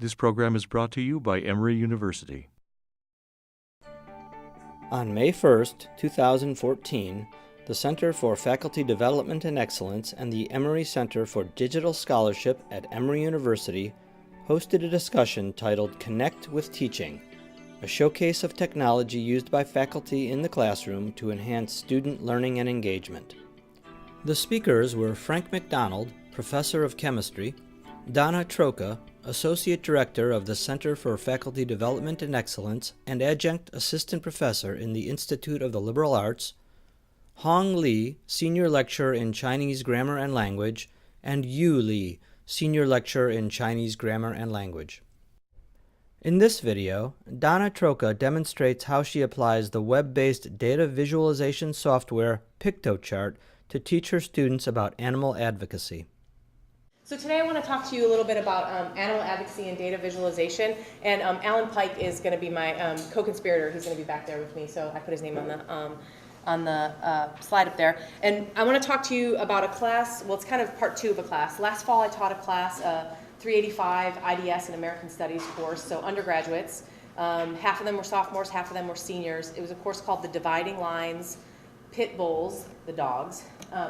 This program is brought to you by Emory University. On May 1st, 2014, the Center for Faculty Development and Excellence and the Emory Center for Digital Scholarship at Emory University hosted a discussion titled Connect with Teaching, a showcase of technology used by faculty in the classroom to enhance student learning and engagement. The speakers were Frank McDonald, Professor of Chemistry, Donna Troka, Associate Director of the Center for Faculty Development and Excellence and Adjunct Assistant Professor in the Institute of the Liberal Arts, Hong Li, Senior Lecturer in Chinese Grammar and Language, and Yu Li, Senior Lecturer in Chinese Grammar and Language. In this video, Donna Troka demonstrates how she applies the web-based data visualization software Piktochart to teach her students about animal advocacy. So today I want to talk to you a little bit about animal advocacy and data visualization, and Alan Pike is going to be my co-conspirator. He's going to be back there with me, so I put his name on the slide up there. And I want to talk to you about a class. Well, it's kind of part two of a class. Last fall I taught a class, 385 IDS and American Studies course, so undergraduates. Half of them were sophomores, half of them were seniors. It was a course called The Dividing Lines, Pit Bulls, the dogs,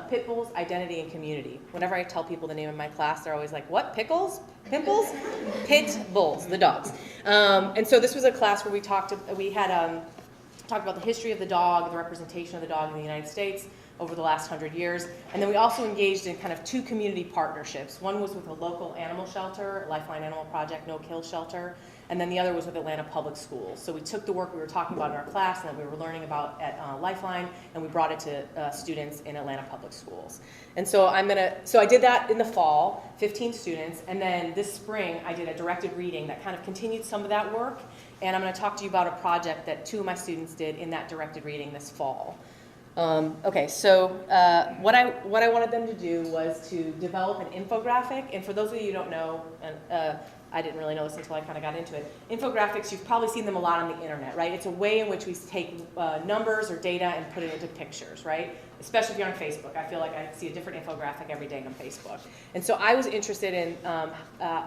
Pit Bulls, Identity, and Community. Whenever I tell people the name of my class, they're always like, what, pickles? Pimples? Pit Bulls, the dogs. And so this was a class where we talked about the history of the dog, the representation of the dog in the United States over the last 100 years. And then we also engaged in kind of two community partnerships. One was with a local animal shelter, Lifeline Animal Project, No Kill Shelter, and then the other was with Atlanta Public Schools. So we took the work we were talking about in our class and that we were learning about at Lifeline, and we brought it to students in Atlanta Public Schools. And so I did that in the fall, 15 students, and then this spring I did a directed reading that kind of continued some of that work, and I'm going to talk to you about a project that two of my students did in that directed reading this fall. So what I wanted them to do was to develop an infographic, and for those of you who don't know, and I didn't really know this until I kind of got into it. Infographics, you've probably seen them a lot on the internet, right? It's a way in which we take numbers or data and put it into pictures, right? Especially if you're on Facebook. I feel like I see a different infographic every day on Facebook. And so I was interested in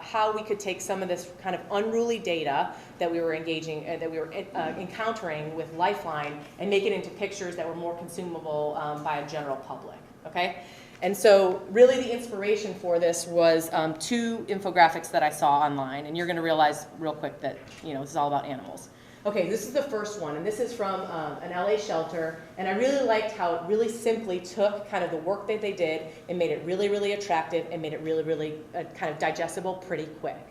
how we could take some of this kind of unruly data that we were encountering with Lifeline and make it into pictures that were more consumable by a general public, okay? And so really the inspiration for this was two infographics that I saw online, and you're going to realize real quick that this is all about animals. Okay, this is the first one, and this is from an LA shelter, and I really liked how it really simply took kind of the work that they did and made it really, really attractive and made it really, really kind of digestible pretty quick.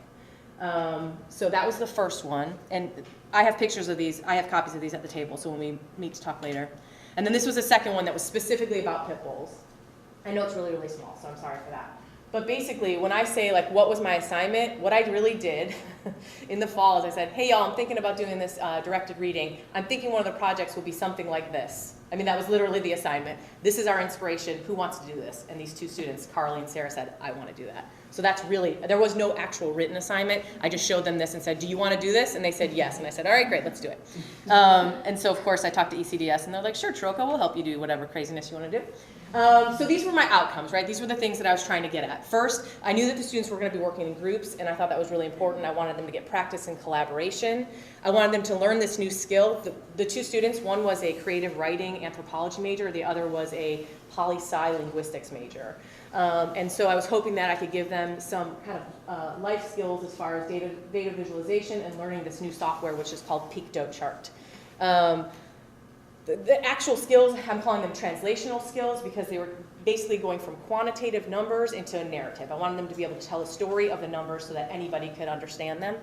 So that was the first one, and I have pictures of these. I have copies of these at the table, so when we meet to talk later. And then this was the second one that was specifically about pit bulls. I know it's really, really small, so I'm sorry for that. But basically, when I say, like, what was my assignment, what I really did in the fall is I said, hey, y'all, I'm thinking about doing this directed reading. I'm thinking one of the projects will be something like this. I mean, that was literally the assignment. This is our inspiration. Who wants to do this? And these two students, Carly and Sarah, said, I want to do that. So that's really, there was no actual written assignment. I just showed them this and said, do you want to do this? And they said yes. And I said, all right, great, let's do it. And so, of course, I talked to ECDS, and they're like, sure, Troka, we'll help you do whatever craziness you want to do. So these were my outcomes, right? These were the things that I was trying to get at. First, I knew that the students were going to be working in groups, and I thought that was really important. I wanted them to get practice in collaboration. I wanted them to learn this new skill. The two students, one was a creative writing anthropology major, the other was a poli-sci linguistics major. And so I was hoping that I could give them some kind of life skills as far as data visualization and learning this new software, which is called Piktochart. The actual skills, I'm calling them translational skills because they were basically going from quantitative numbers into a narrative. I wanted them to be able to tell a story of the numbers so that anybody could understand them.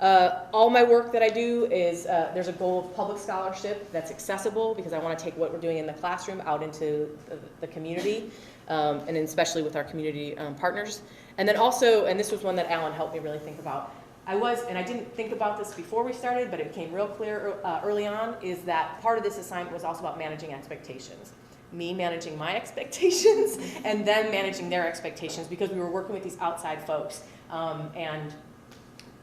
All my work that I do is, there's a goal of public scholarship that's accessible because I want to take what we're doing in the classroom out into the community, and especially with our community partners. And then also, and this was one that Alan helped me really think about, and I didn't think about this before we started, but it became real clear early on, is that part of this assignment was also about managing expectations. Me managing my expectations and them managing their expectations because we were working with these outside folks. And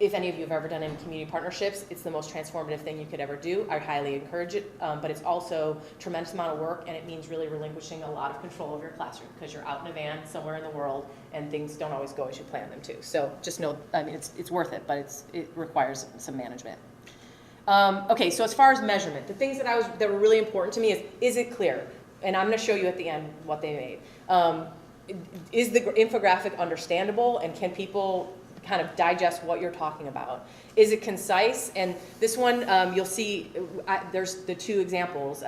if any of you have ever done any community partnerships, it's the most transformative thing you could ever do. I highly encourage it, but it's also a tremendous amount of work, and it means really relinquishing a lot of control of your classroom because you're out in a van somewhere in the world, and things don't always go as you plan them to. So just know, I mean, it's worth it, but it requires some management. Okay, so as far as measurement, the things that were really important to me is it clear? And I'm going to show you at the end what they made. Is the infographic understandable, and can people kind of digest what you're talking about? Is it concise? And this one, you'll see, there's the two examples.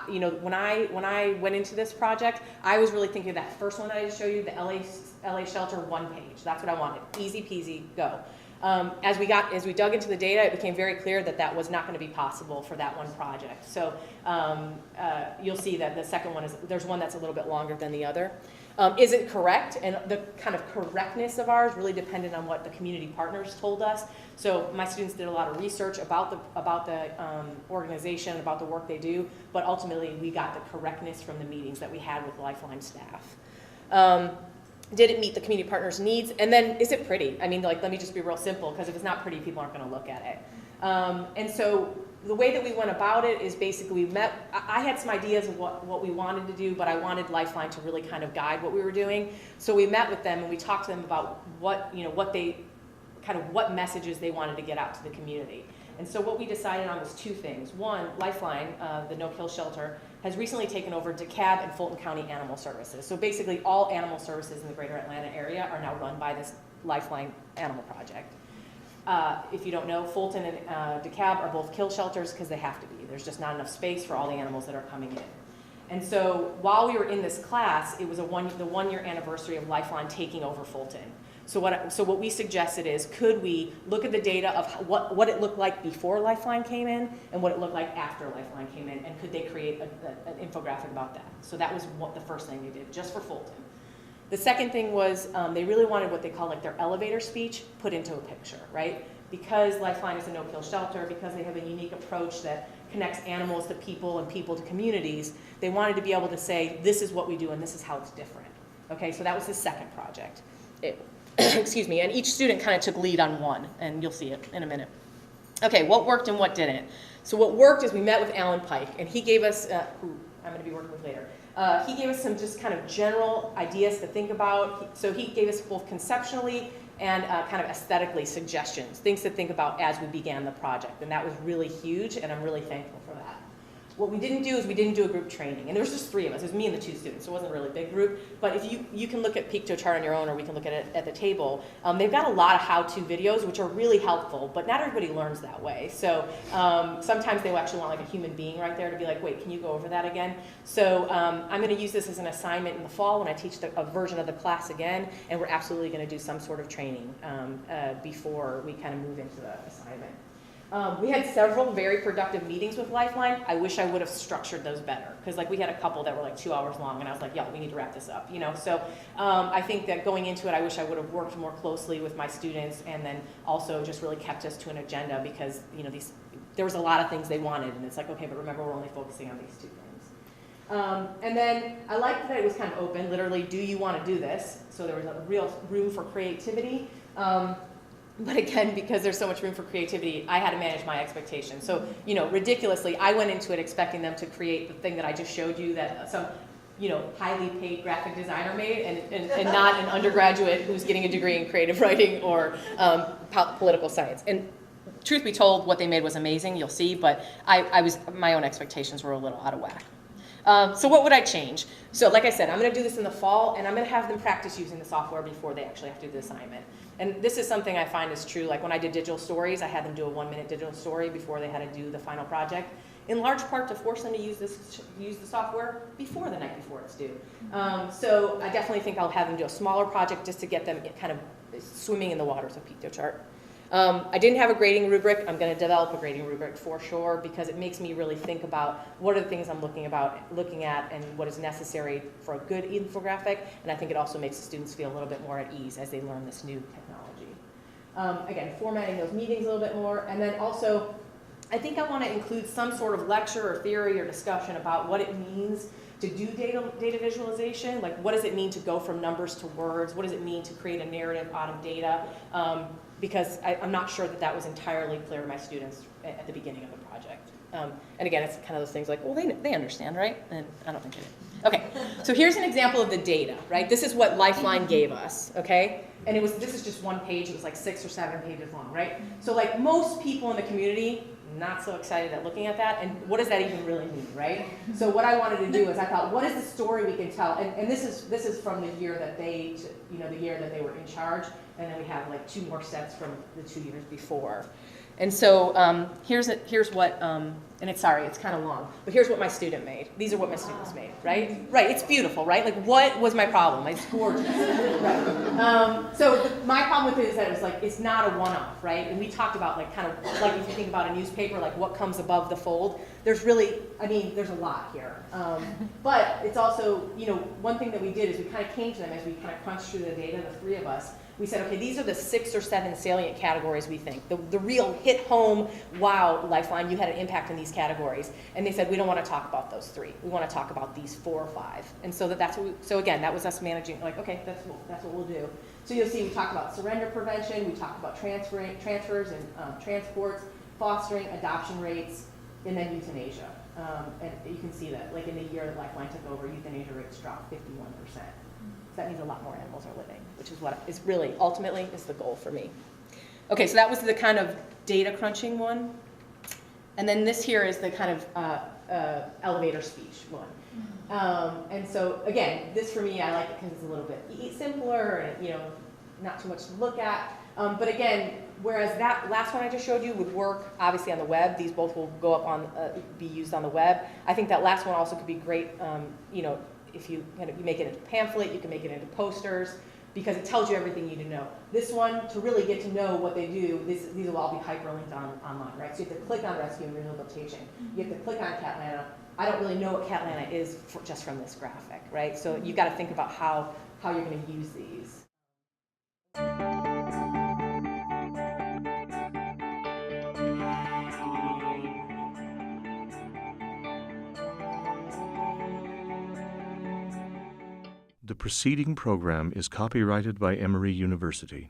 You know, when I went into this project, I was really thinking of that first one that I just showed you, the LA shelter 1 page. That's what I wanted. Easy peasy, go. As we dug into the data, it became very clear that that was not going to be possible for that one project. So you'll see that the second one there's one that's a little bit longer than the other. Is it correct? And the kind of correctness of ours really depended on what the community partners told us. So my students did a lot of research about the organization, about the work they do, but ultimately we got the correctness from the meetings that we had with Lifeline staff. Did it meet the community partners' needs? And then, is it pretty? I mean, like, let me just be real simple, because if it's not pretty, people aren't going to look at it. And so the way that we went about it is basically I had some ideas of what we wanted to do, but I wanted Lifeline to really kind of guide what we were doing. So we met with them and we talked to them about what messages they wanted to get out to the community. And so what we decided on was two things. One, Lifeline, the no-kill shelter, has recently taken over DeKalb and Fulton County Animal Services. So basically all animal services in the greater Atlanta area are now run by this Lifeline Animal Project. If you don't know, Fulton and DeKalb are both kill shelters because they have to be. There's just not enough space for all the animals that are coming in. And so while we were in this class, it was the 1 year anniversary of Lifeline taking over Fulton. So what we suggested is, could we look at the data of what it looked like before Lifeline came in and what it looked like after Lifeline came in, and could they create an infographic about that? So that was the first thing they did, just for Fulton. The second thing was they really wanted what they call like their elevator speech put into a picture, right? Because Lifeline is a no-kill shelter, because they have a unique approach that connects animals to people and people to communities, they wanted to be able to say, this is what we do and this is how it's different. Okay, so that was the second project. Excuse me, and each student kind of took lead on one, and you'll see it in a minute. Okay, what worked and what didn't? So what worked is we met with Alan Pike, and he gave us, who I'm going to be working with later, he gave us some just kind of general ideas to think about. So he gave us both conceptually and kind of aesthetically suggestions, things to think about as we began the project, and that was really huge, and I'm really thankful for that. What we didn't do is we didn't do a group training, and there was just 3 of us. It was me and the 2 students, so it wasn't a really big group. But if you can look at Piktochart on your own, or we can look at it at the table. They've got a lot of how-to videos, which are really helpful, but not everybody learns that way. So sometimes they will actually want like a human being right there to be like, wait, can you go over that again? So I'm going to use this as an assignment in the fall when I teach a version of the class again, and we're absolutely going to do some sort of training before we kind of move into the assignment. We had several very productive meetings with Lifeline. I wish I would have structured those better, because like we had a couple that were like 2 hours long, and I was like, yeah, we need to wrap this up, you know. So I think that going into it, I wish I would have worked more closely with my students, and then also just really kept us to an agenda, because there was a lot of things they wanted, and it's like, okay, but remember, we're only focusing on these 2 things. And then I liked that it was kind of open, literally, do you want to do this? So there was a real room for creativity. But again, because there's so much room for creativity, I had to manage my expectations. So, ridiculously, I went into it expecting them to create the thing that I just showed you that some, highly paid graphic designer made, and not an undergraduate who's getting a degree in creative writing or political science. And truth be told, what they made was amazing, you'll see, but my own expectations were a little out of whack. So what would I change? So like I said, I'm going to do this in the fall, and I'm going to have them practice using the software before they actually have to do the assignment. And this is something I find is true. Like when I did digital stories, I had them do a 1-minute digital story before they had to do the final project, in large part to force them to use the software before the night before it's due. So I definitely think I'll have them do a smaller project just to get them kind of swimming in the waters of Piktochart. I didn't have a grading rubric. I'm going to develop a grading rubric for sure, because it makes me really think about what are the things I'm looking at and what is necessary for a good infographic, and I think it also makes the students feel a little bit more at ease as they learn this new technology. Again, formatting those meetings a little bit more, and then also I think I want to include some sort of lecture or theory or discussion about what it means to to do data visualization. Like, what does it mean to go from numbers to words? What does it mean to create a narrative out of data? Because I'm not sure that that was entirely clear to my students at the beginning of the project. And again, it's kind of those things like, well, they understand, right? And I don't think they do. Okay, so here's an example of the data, right? This is what Lifeline gave us, okay? And this is just one page. It was like 6 or 7 pages long, right? So like most people in the community, not so excited at looking at that, and what does that even really mean, right? So what I wanted to do is I thought, what is the story we can tell? And this is from the year that the year that they were in charge, and then we have like 2 more sets from the 2 years before. And so here's what, and it's kind of long, but here's what my student made. These are what my students made, right? Right, it's beautiful, right? Like, what was my problem? It's gorgeous, right? My problem with it is that it's not a one-off, right? And we talked about like kind of like if you think about a newspaper, like what comes above the fold. There's really, there's a lot here. But it's also, one thing that we did is we kind of came to them as we kind of crunched through the data, the 3 of us. We said, okay, these are the 6 or 7 salient categories we think. The real hit home, wow, Lifeline, you had an impact in these categories. And they said, we don't want to talk about those 3. We want to talk about these 4 or 5. And so so again, that was us managing, like, okay, that's what we'll do. So you'll see we talked about surrender prevention, we talked about transfers and transports, fostering, adoption rates, and then euthanasia. And you can see that, like in the year that Lifeline took over, euthanasia rates dropped 51%. So that means a lot more animals are living, which is what is really, ultimately, is the goal for me. Okay, so that was the kind of data crunching one. And then this here is the kind of elevator speech one. And so, again, this for me, I like it because it's a little bit simpler and, not too much to look at. But again, whereas that last one I just showed you would work, obviously, on the web. These both will go up on, be used on the web. I think that last one also could be great, if you make it into a pamphlet, you can make it into posters, because it tells you everything you need to know. This one, to really get to know what they do, these will all be hyperlinked online, right? So you have to click on rescue and rehabilitation. You have to click on Catlanta. I don't really know what Catlanta is just from this graphic, right? So you've got to think about how you're going to use these. The preceding program is copyrighted by Emory University.